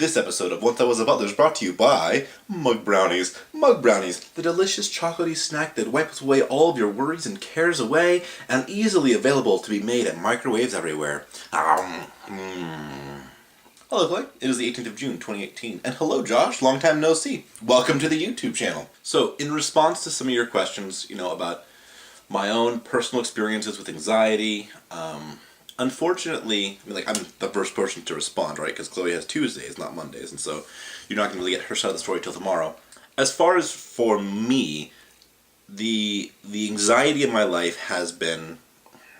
This episode of Once I Was a Butler is brought to you by Mug Brownies. Mug Brownies, the delicious chocolatey snack that wipes away all of your worries and cares away, and easily available to be made at microwaves everywhere. Hello, Clay. It is the 18th of June, 2018. And hello, Josh. Long time no see. Welcome to the YouTube channel. So, in response to some of your questions, about my own personal experiences with anxiety, unfortunately, I'm the first person to respond, right? Because Chloe has Tuesdays, not Mondays, and so you're not going to really get her side of the story till tomorrow. As far as for me, the anxiety in my life has been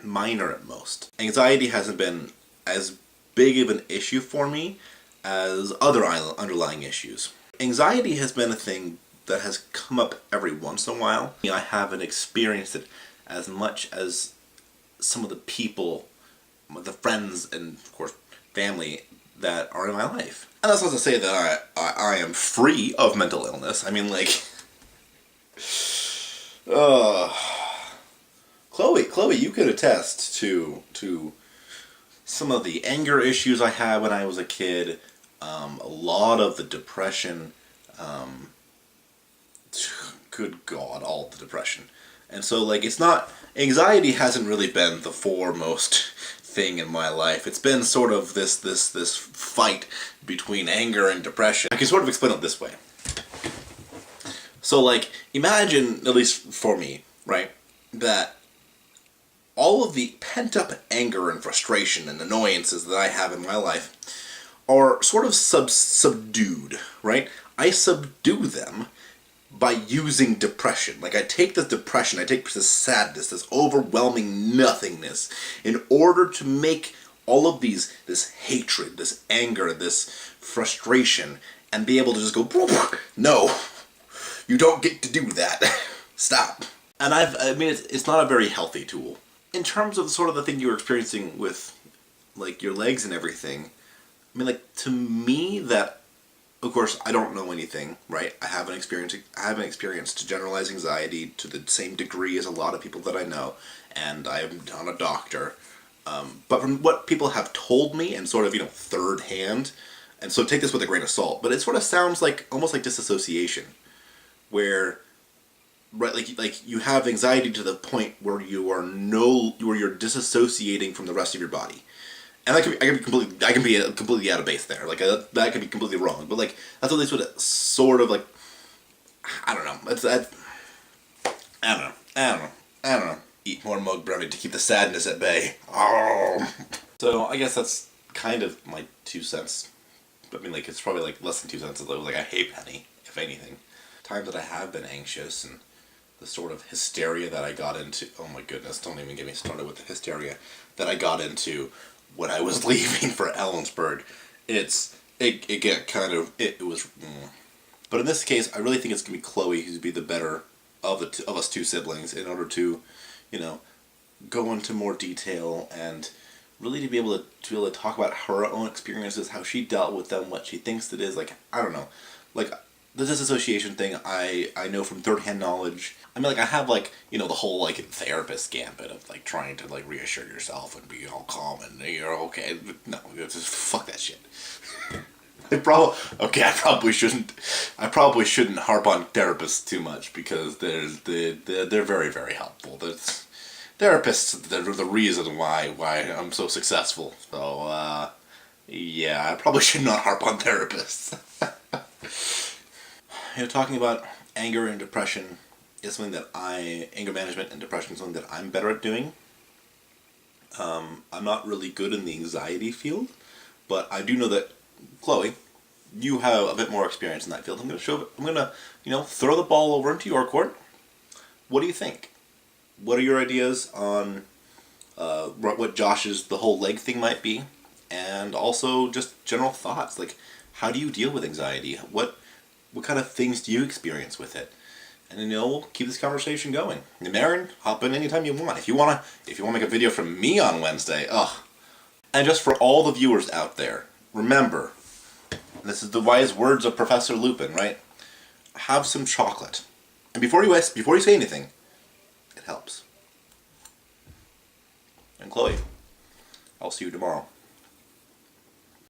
minor at most. Anxiety hasn't been as big of an issue for me as other underlying issues. Anxiety has been a thing that has come up every once in a while. I haven't experienced it as much as some of the people, the friends, and of course family that are in my life. And that's not to say that I am free of mental illness. Chloe, you could attest to some of the anger issues I had when I was a kid, a lot of the depression, good God, all the depression. And so, it's not, anxiety hasn't really been the foremost thing in my life. It's been sort of this fight between anger and depression. I can sort of explain it this way. So, imagine, at least for me, right, that all of the pent-up anger and frustration and annoyances that I have in my life are sort of subdued, right? I subdue them by using depression. I take this depression, I take this sadness, this overwhelming nothingness, in order to make all of this hatred, this anger, this frustration, and be able to just go, no, you don't get to do that. Stop. And it's not a very healthy tool. In terms of sort of the thing you were experiencing with, your legs and everything, to me, that, of course, I don't know anything, right? I haven't experienced generalized anxiety to the same degree as a lot of people that I know, and I am not a doctor. But from what people have told me, and sort of, third hand, and so take this with a grain of salt, but it sort of sounds almost like disassociation, where, right, you have anxiety to the point where you're disassociating from the rest of your body. And I can be completely out of base there. That could be completely wrong. But that's at least what it sort of I don't know. I don't know. Eat more mug brownie to keep the sadness at bay. Oh. So I guess that's kind of my 2 cents. It's probably less than 2 cents. It's a halfpenny, if anything. Times that I have been anxious and the sort of hysteria that I got into. Oh my goodness! Don't even get me started with the hysteria that I got into when I was leaving for Ellensburg. It was. But in this case, I really think it's gonna be Chloe who's be the better of us two siblings in order to, go into more detail and really to be able to talk about her own experiences, how she dealt with them, what she thinks it is. I don't know, the disassociation thing, I know from third-hand knowledge. I have, the whole, therapist gambit of, trying to, reassure yourself and be all calm and you're okay. No, just fuck that shit. I probably shouldn't harp on therapists too much because they're very, very helpful. Therapists, they're the reason why I'm so successful. So, yeah, I probably should not harp on therapists. Talking about anger and depression is something that anger management and depression is something that I'm better at doing. I'm not really good in the anxiety field, but I do know that, Chloe, you have a bit more experience in that field. I'm gonna throw the ball over into your court. What do you think? What are your ideas on what Josh's the whole leg thing might be, and also just general thoughts? How do you deal with anxiety? What kind of things do you experience with it? And we'll keep this conversation going. And Aaron, hop in anytime you want. If you wanna make a video from me on Wednesday, And just for all the viewers out there, remember, this is the wise words of Professor Lupin, right? Have some chocolate. And before you say anything, it helps. And Chloe, I'll see you tomorrow.